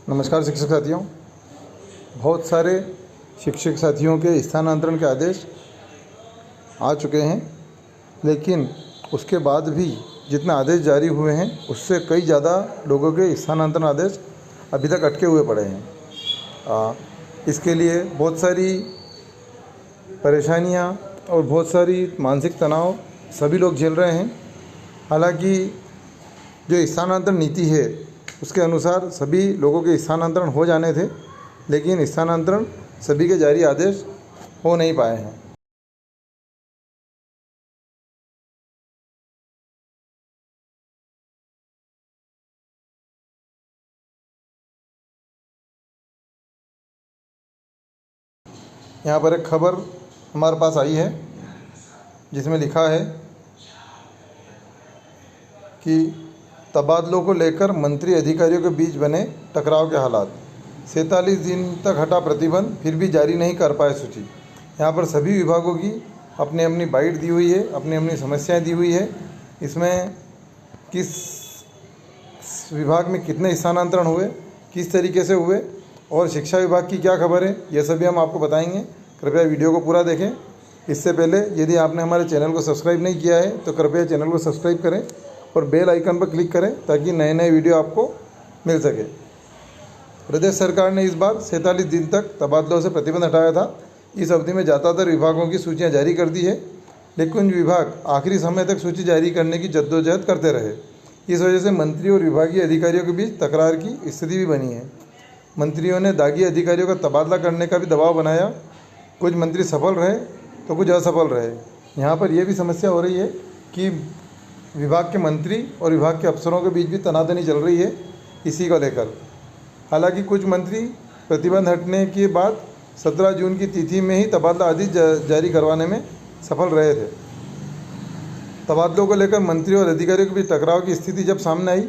नमस्कार शिक्षक साथियों। बहुत सारे शिक्षक साथियों के स्थानांतरण के आदेश आ चुके हैं, लेकिन उसके बाद भी जितने आदेश जारी हुए हैं उससे कई ज़्यादा लोगों के स्थानांतरण आदेश अभी तक अटके हुए पड़े हैं। इसके लिए बहुत सारी परेशानियां और बहुत सारी मानसिक तनाव सभी लोग झेल रहे हैं। हालांकि जो स्थानांतरण नीति है उसके अनुसार सभी लोगों के स्थानांतरण हो जाने थे, लेकिन स्थानांतरण सभी के जारी आदेश हो नहीं पाए हैं। यहाँ पर एक खबर हमारे पास आई है जिसमें लिखा है कि तबादलों को लेकर मंत्री अधिकारियों के बीच बने टकराव के हालात। 47 दिन तक हटा प्रतिबंध, फिर भी जारी नहीं कर पाए सूची। यहाँ पर सभी विभागों की अपनी अपनी बाइट दी हुई है, अपनी अपनी समस्याएं दी हुई है। इसमें किस विभाग में कितने स्थानांतरण हुए, किस तरीके से हुए और शिक्षा विभाग की क्या खबर है, यह सभी हम आपको बताएंगे। कृपया वीडियो को पूरा देखें। इससे पहले यदि आपने हमारे चैनल को सब्सक्राइब नहीं किया है तो कृपया चैनल को सब्सक्राइब करें और बेल आइकन पर क्लिक करें ताकि नए नए वीडियो आपको मिल सके। प्रदेश सरकार ने इस बार 47 दिन तक तबादलों से प्रतिबंध हटाया था। इस अवधि में ज़्यादातर विभागों की सूचियां जारी कर दी है, लेकिन कुछ विभाग आखिरी समय तक सूची जारी करने की जद्दोजहद करते रहे। इस वजह से मंत्री और विभागीय अधिकारियों के बीच तकरार की स्थिति भी बनी है। मंत्रियों ने दागी अधिकारियों का तबादला करने का भी दबाव बनाया। कुछ मंत्री सफल रहे तो कुछ असफल रहे। यहाँ पर यह भी समस्या हो रही है कि विभाग के मंत्री और विभाग के अफसरों के बीच भी तनातनी चल रही है इसी को लेकर। हालांकि कुछ मंत्री प्रतिबंध हटने के बाद 17 जून की तिथि में ही तबादला आदेश जारी करवाने में सफल रहे थे। तबादलों को लेकर मंत्री और अधिकारियों के बीच टकराव की स्थिति जब सामने आई,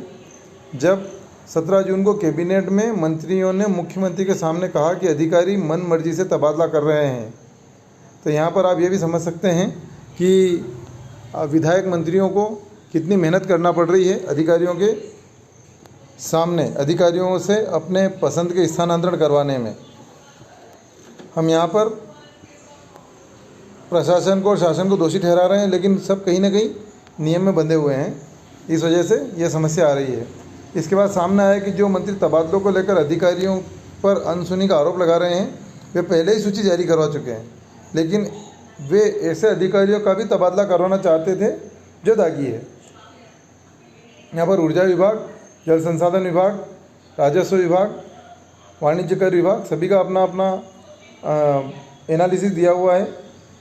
जब 17 जून को कैबिनेट में मंत्रियों ने मुख्यमंत्री के सामने कहा कि अधिकारी मन मर्जी से तबादला कर रहे हैं, तो यहाँ पर आप ये भी समझ सकते हैं कि विधायक मंत्रियों को कितनी मेहनत करना पड़ रही है अधिकारियों के सामने, अधिकारियों से अपने पसंद के स्थानांतरण करवाने में। हम यहाँ पर प्रशासन को और शासन को दोषी ठहरा रहे हैं, लेकिन सब कहीं ना कहीं नियम में बंधे हुए हैं। इस वजह से यह समस्या आ रही है। इसके बाद सामने आया कि जो मंत्री तबादलों को लेकर अधिकारियों पर अनसुनी का आरोप लगा रहे हैं, वे पहले ही सूची जारी करवा चुके हैं, लेकिन वे ऐसे अधिकारियों का भी तबादला करवाना चाहते थे जो दागी है। यहाँ पर ऊर्जा विभाग, जल संसाधन विभाग, राजस्व विभाग, वाणिज्य कर विभाग, सभी का अपना अपना एनालिसिस दिया हुआ है।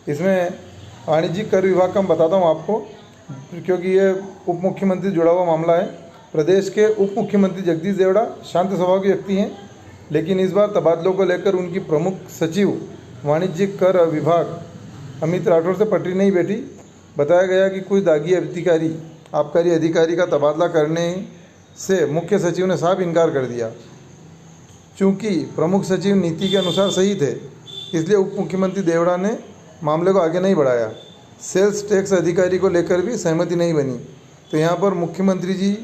इसमें वाणिज्यिक कर विभाग का मैं बताता हूँ आपको, क्योंकि ये उप मुख्यमंत्री जुड़ा हुआ मामला है। प्रदेश के उप मुख्यमंत्री जगदीश देवड़ा शांत स्वभाव के व्यक्ति हैं, लेकिन इस बार तबादलों को लेकर उनकी प्रमुख सचिव वाणिज्यिक कर विभाग अमित राठौर से पटरी नहीं बैठी। बताया गया कि कुछ दागी अधिकारी, आबकारी अधिकारी का तबादला करने से मुख्य सचिव ने साफ इनकार कर दिया। चूँकि प्रमुख सचिव नीति के अनुसार सही थे, इसलिए उप मुख्यमंत्री देवड़ा ने मामले को आगे नहीं बढ़ाया। सेल्स टैक्स अधिकारी को लेकर भी सहमति नहीं बनी। तो यहाँ पर मुख्यमंत्री जी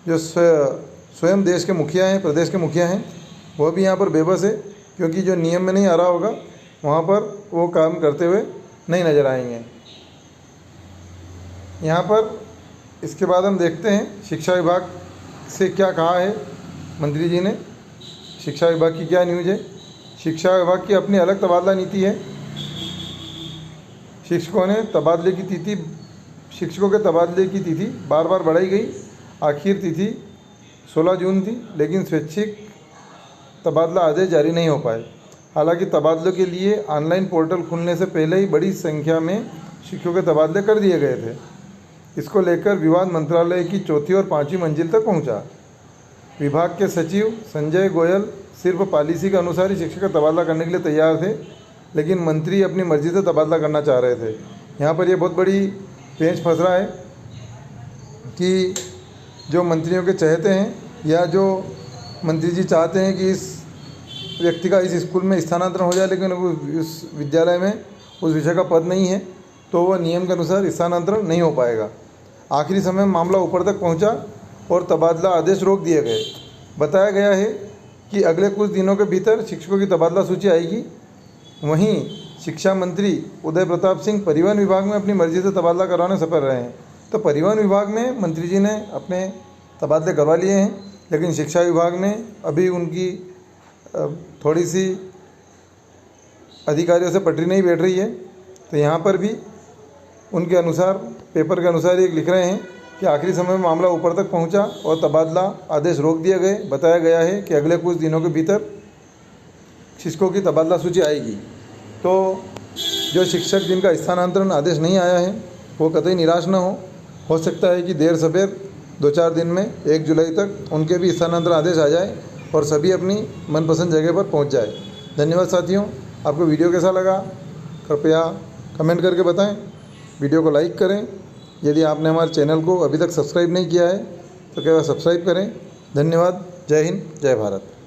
जो स्वयं देश के मुखिया हैं, प्रदेश के मुखिया हैं, वह भी यहाँ पर बेबस है, क्योंकि जो नियम में नहीं आ रहा होगा वहाँ पर वो काम करते हुए नहीं नजर आएंगे। यहाँ पर इसके बाद हम देखते हैं शिक्षा विभाग से क्या कहा है मंत्री जी ने। शिक्षा विभाग की क्या न्यूज़ है। शिक्षा विभाग की अपनी अलग तबादला नीति है। शिक्षकों के तबादले की तिथि बार बार बढ़ाई गई। आखिर तिथि 16 जून थी, लेकिन स्वैच्छिक तबादला आदेश जारी नहीं हो पाए। हालांकि तबादलों के लिए ऑनलाइन पोर्टल खुलने से पहले ही बड़ी संख्या में शिक्षकों के तबादले कर दिए गए थे। इसको लेकर विवाद मंत्रालय की 4थी और 5वीं मंजिल तक पहुंचा। विभाग के सचिव संजय गोयल सिर्फ पॉलिसी के अनुसार ही शिक्षक का तबादला करने के लिए तैयार थे, लेकिन मंत्री अपनी मर्जी से तबादला करना चाह रहे थे। यहाँ पर यह बहुत बड़ी पेंच फंस रहा है कि जो मंत्रियों के चहेते हैं या जो मंत्री जी चाहते हैं कि इस व्यक्ति का इस स्कूल में स्थानांतरण हो जाए, लेकिन उस विद्यालय में उस विषय का पद नहीं है, तो वह नियम के अनुसार स्थानांतरण नहीं हो पाएगा। आखिरी समय मामला ऊपर तक पहुंचा और तबादला आदेश रोक दिए गए। बताया गया है कि अगले कुछ दिनों के भीतर शिक्षकों की तबादला सूची आएगी। वहीं शिक्षा मंत्री उदय प्रताप सिंह परिवहन विभाग में अपनी मर्जी से तबादला करवाने सफल रहे हैं। तो परिवहन विभाग में मंत्री जी ने अपने तबादले करवा लिए हैं, लेकिन शिक्षा विभाग में अभी उनकी थोड़ी सी अधिकारियों से पटरी नहीं बैठ रही है। तो यहाँ पर भी उनके अनुसार, पेपर के अनुसार ये लिख रहे हैं कि आखिरी समय में मामला ऊपर तक पहुंचा और तबादला आदेश रोक दिए गए। बताया गया है कि अगले कुछ दिनों के भीतर शिक्षकों की तबादला सूची आएगी। तो जो शिक्षक जिनका स्थानांतरण आदेश नहीं आया है वो कतई निराश न हो सकता है कि देर सवेर 2-4 दिन में 1 जुलाई तक उनके भी स्थानांतरण आदेश आ जाए और सभी अपनी मनपसंद जगह पर पहुंच जाए। धन्यवाद साथियों, आपको वीडियो कैसा लगा कृपया कमेंट करके बताएं। वीडियो को लाइक करें। यदि आपने हमारे चैनल को अभी तक सब्सक्राइब नहीं किया है तो कृपया सब्सक्राइब करें। धन्यवाद। जय हिंद, जय भारत।